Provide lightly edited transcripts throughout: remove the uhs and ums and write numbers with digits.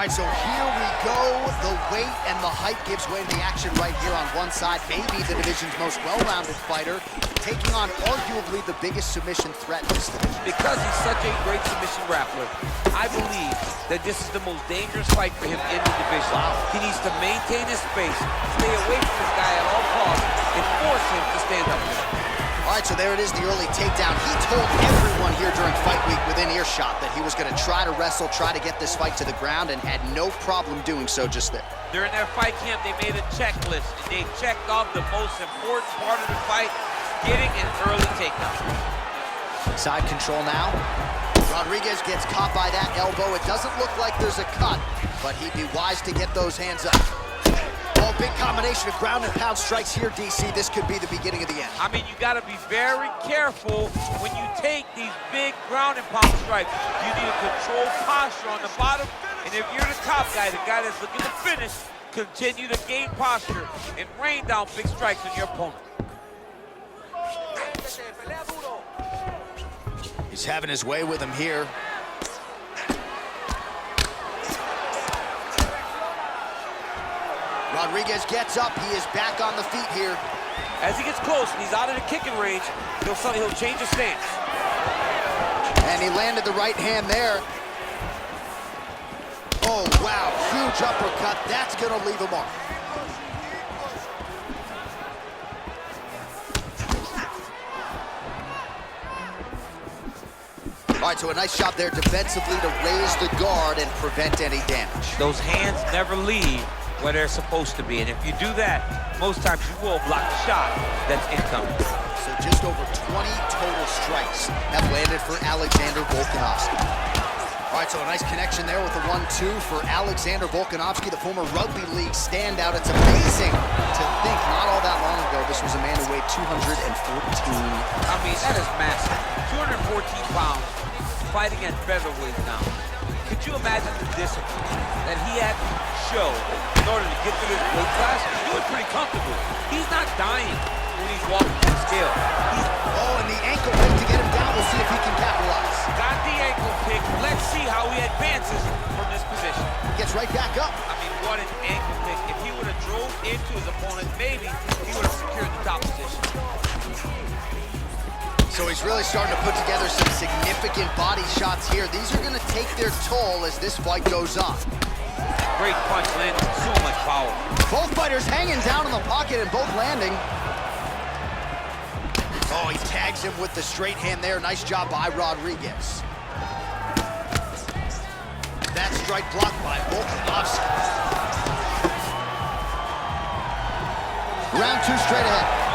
right, so here we go. The weight and the height gives way to the action right here on one side. Maybe the division's most well-rounded fighter, taking on arguably the biggest submission threat in this division. Because he's such a great submission grappler, I believe that this is the most dangerous fight for him in the division. Wow. He needs to maintain his space, stay away from this guy at all costs, and force him to stand up with him. All right, so there it is, the early takedown. He told everyone here during fight week within earshot that he was going to try to wrestle, try to get this fight to the ground, and had no problem doing so just there. During their fight camp, they made a checklist, and they checked off the most important part of the fight, getting an early takedown. Side control now. Rodriguez gets caught by that elbow. It doesn't look like there's a cut, but he'd be wise to get those hands up. Oh, big combination of ground and pound strikes here, DC. This could be the beginning of the end. I mean, you got to be very careful when you take these big ground and pound strikes. You need a controlled posture on the bottom, and if you're the top guy, the guy that's looking to finish, continue to gain posture and rain down big strikes on your opponent. He's having his way with him here. Rodriguez gets up. He is back on the feet here. As he gets close and he's out of the kicking range, he'll change his stance. And he landed the right hand there. Oh, wow. Huge uppercut. That's going to leave a mark. All right, so a nice shot there defensively to raise the guard and prevent any damage. Those hands never leave where they're supposed to be, and if you do that, most times you will block the shot that's incoming. So just over 20 total strikes have landed for Alexander Volkanovski. All right, so a nice connection there with the 1-2 for Alexander Volkanovski, the former rugby league standout. It's amazing to think not all that long ago this was a man who weighed 214. I mean, that is massive. 214 pounds, fighting at featherweight now. Could you imagine the discipline that he had to show in order to get to this weight class? He's doing pretty comfortable. He's not dying when he's walking to the scale. Oh, and the ankle pick to get him down. We'll see if he can capitalize. Got the ankle pick. Let's see how he advances from this position. Gets right back up. I mean, what an ankle pick. If he would have drove into his opponent, maybe he would have secured the top position. So he's really starting to put together some significant body shots here. These are going to take their toll as this fight goes on. Great punch landing, so much power. Both fighters hanging down in the pocket and both landing. Oh, he tags him with the straight hand there. Nice job by Rodriguez. That strike blocked by Volkanovski. Round 2 straight ahead.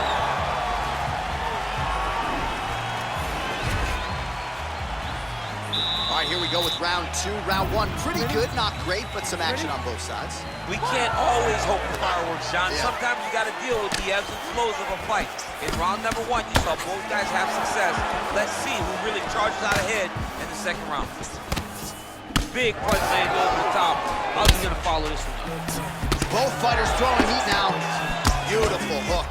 All right, here we go with round 2. Round 1, pretty good, not great, but some action on both sides. We can't always hope for fireworks, John. Yeah. Sometimes you got to deal with the ebbs and flows of a fight. In round number 1, you saw both guys have success. Let's see who really charges out ahead in the second round. Big punch landed over the top. How's he gonna follow this one up? Both fighters throwing heat now. Beautiful hook.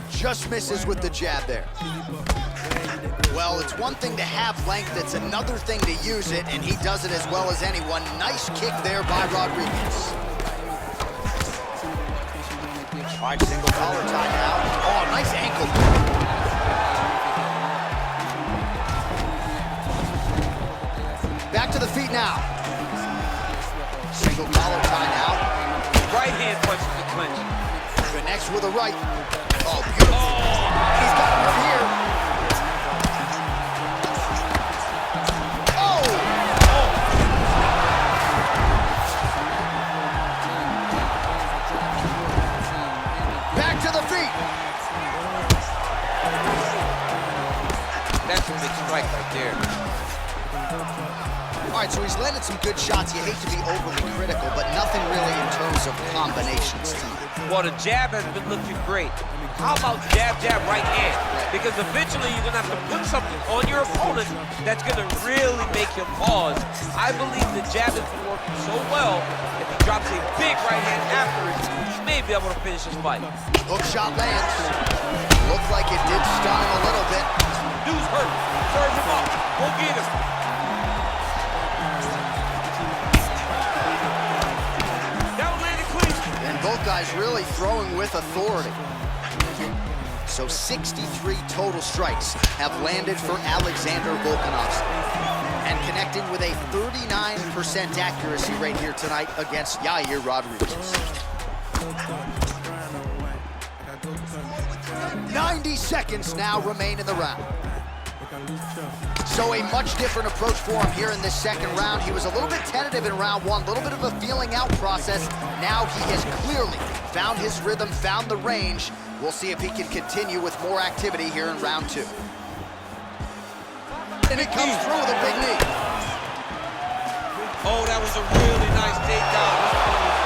Just misses with the jab there. Well, it's one thing to have length, it's another thing to use it, and he does it as well as anyone. Nice kick there by Rodriguez. All right, single collar tie now. Oh, nice ankle. Back to the feet now. Single collar tie now. Right hand punches the clinch. Connects with a right. Oh, beautiful. Oh, he's got him from here. Oh! Back to the feet. That's a big strike right there. All right, so he's landed some good shots. You hate to be overly critical, but nothing really in terms of combinations tonight. Well, the jab has been looking great. How about jab, jab, right hand? Because eventually you're gonna have to put something on your opponent that's gonna really make him pause. I believe the jab has been working so well, if he drops a big right hand afterwards, he may be able to finish his fight. Hook shot lands. Looked like it did stun him a little bit. Dude's hurt. Serve him up. Go get him. guys really throwing with authority. So 63 total strikes have landed for Alexander Volkanovski, and connecting with a 39% accuracy rate here tonight against Yair Rodriguez. 90 seconds now remain in the round. So a much different approach for him here in this second round. He was a little bit tentative in round one, a little bit of a feeling out process. Now he has clearly found his rhythm, found the range. We'll see if he can continue with more activity here in round two. And it comes through with a big knee. Oh, that was a really nice takedown.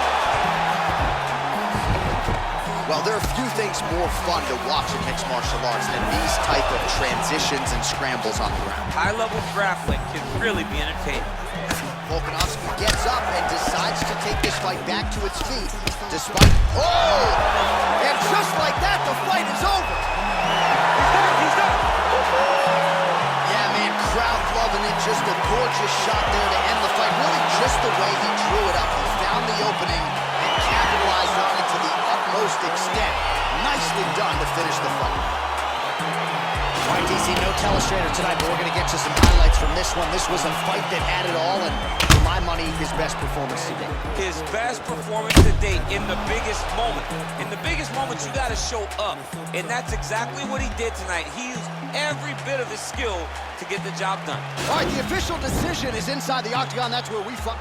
Well, there are few things more fun to watch in mixed martial arts than these type of transitions and scrambles on the ground. High-level grappling can really be entertaining. Volkanovski gets up and decides to take this fight back to its feet, despite... Oh! And just like that, the fight is over! He's done! Yeah, man, crowd loving it. Just a gorgeous shot there to end the fight. Really just the way he drew it up. He found the opening and capitalized on it to the utmost extent. Nicely done to finish the fight. All right, DC, no telestrator tonight, but we're going to get to some highlights from this one. This was a fight that had it all, and for my money, his best performance to date. His best performance to date in the biggest moment. In the biggest moments, you got to show up, and that's exactly what he did tonight. He used every bit of his skill to get the job done. All right, the official decision is inside the octagon. That's where we fight.